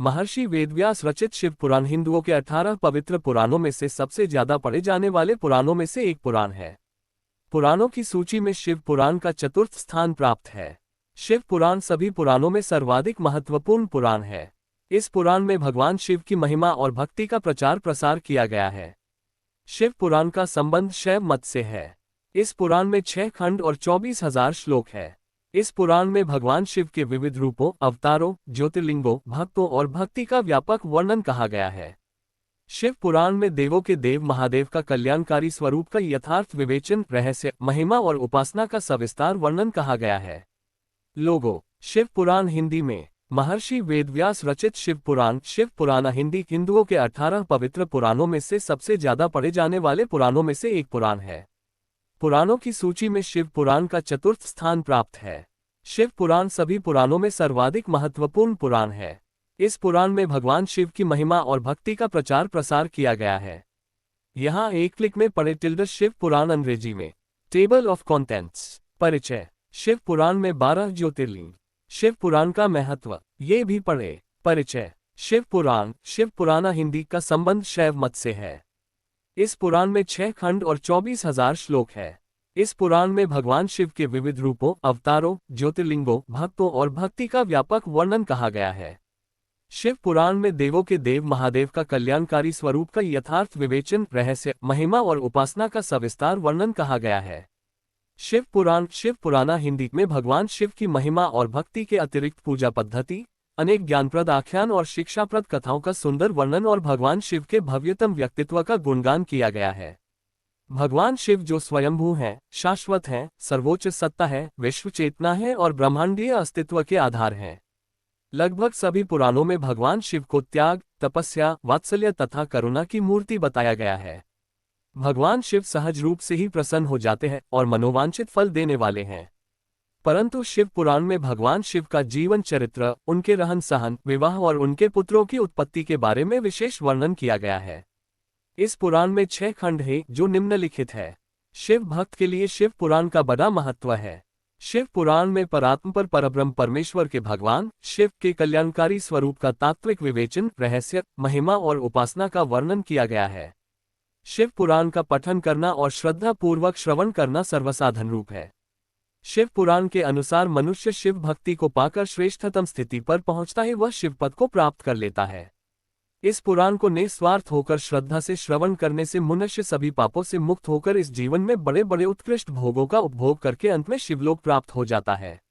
महर्षि वेदव्यास रचित शिव पुराण हिंदुओं के 18 पवित्र पुराणों में से सबसे ज्यादा पढ़े जाने वाले पुराणों में से एक पुराण है। पुराणों की सूची में शिव पुराण का चतुर्थ स्थान प्राप्त है। शिव पुराण सभी पुराणों में सर्वाधिक महत्वपूर्ण पुराण है। इस पुराण में भगवान शिव की महिमा और भक्ति का प्रचार प्रसार किया गया है। शिव पुराण का संबंध शैव मत से है। इस पुराण में 6 खंड और 24,000 श्लोक है। इस पुराण में भगवान शिव के विविध रूपों, अवतारों, ज्योतिर्लिंगों, भक्तों और भक्ति का व्यापक वर्णन कहा गया है। शिव पुराण में देवों के देव महादेव का कल्याणकारी स्वरूप का यथार्थ विवेचन, रहस्य, महिमा और उपासना का सविस्तार वर्णन कहा गया है। लोगो शिव पुराण हिंदी में महर्षि वेदव्यास रचित शिव पुराण हिंदी हिंदुओं के 18 पवित्र पुराणों में से सबसे ज्यादा पढ़े जाने वाले पुराणों में से एक पुराण है। पुराणों की सूची में शिव पुराण का चतुर्थ स्थान प्राप्त है। शिव पुराण सभी पुराणों में सर्वाधिक महत्वपूर्ण पुराण है। इस पुराण में भगवान शिव की महिमा और भक्ति का प्रचार प्रसार किया गया है। यहाँ एक क्लिक में पढ़े शिव पुराण अंग्रेजी में। Table of contents. परिचय। शिव पुराण में 12 ज्योतिर्लिंग। शिव पुराण का महत्व, ये भी पढ़े। परिचय। शिव पुराण हिंदी का संबंध शैव मत से है। इस पुराण में 6 खंड और 24,000 श्लोक है। इस पुराण में भगवान शिव के विविध रूपों, अवतारों, ज्योतिर्लिंगों, भक्तों और भक्ति का व्यापक वर्णन कहा गया है। शिव पुराण में देवों के देव महादेव का कल्याणकारी स्वरूप का यथार्थ विवेचन, रहस्य, महिमा और उपासना का सविस्तार वर्णन कहा गया है। शिव पुराण हिंदी में भगवान शिव की महिमा और भक्ति के अतिरिक्त पूजा पद्धति, अनेक ज्ञानप्रद आख्यान और शिक्षाप्रद कथाओं का सुंदर वर्णन और भगवान शिव के भव्यतम व्यक्तित्व का गुणगान किया गया है। भगवान शिव जो स्वयंभू हैं, शाश्वत हैं, सर्वोच्च सत्ता है, विश्व चेतना है और ब्रह्मांडीय अस्तित्व के आधार हैं। लगभग सभी पुराणों में भगवान शिव को त्याग, तपस्या, वात्सल्य तथा करुणा की मूर्ति बताया गया है। भगवान शिव सहज रूप से ही प्रसन्न हो जाते हैं और मनोवांछित फल देने वाले हैं। परंतु शिव पुराण में भगवान शिव का जीवन चरित्र, उनके रहन सहन, विवाह और उनके पुत्रों की उत्पत्ति के बारे में विशेष वर्णन किया गया है। इस पुराण में 6 खंड हैं जो निम्नलिखित है। शिव भक्त के लिए शिव पुराण का बड़ा महत्व है। शिव पुराण में परब्रह्म परमेश्वर के भगवान शिव के कल्याणकारी स्वरूप का तात्विक विवेचन, रहस्य, महिमा और उपासना का वर्णन किया गया है। शिव पुराण का पठन करना और श्रद्धा पूर्वक श्रवण करना सर्वसाधन रूप है। शिव पुराण के अनुसार मनुष्य शिव भक्ति को पाकर श्रेष्ठतम स्थिति पर पहुंचता है, वह शिव पद को प्राप्त कर लेता है। इस पुराण को निस्वार्थ होकर श्रद्धा से श्रवण करने से मनुष्य सभी पापों से मुक्त होकर इस जीवन में बड़े बड़े उत्कृष्ट भोगों का उपभोग करके अंत में शिवलोक प्राप्त हो जाता है।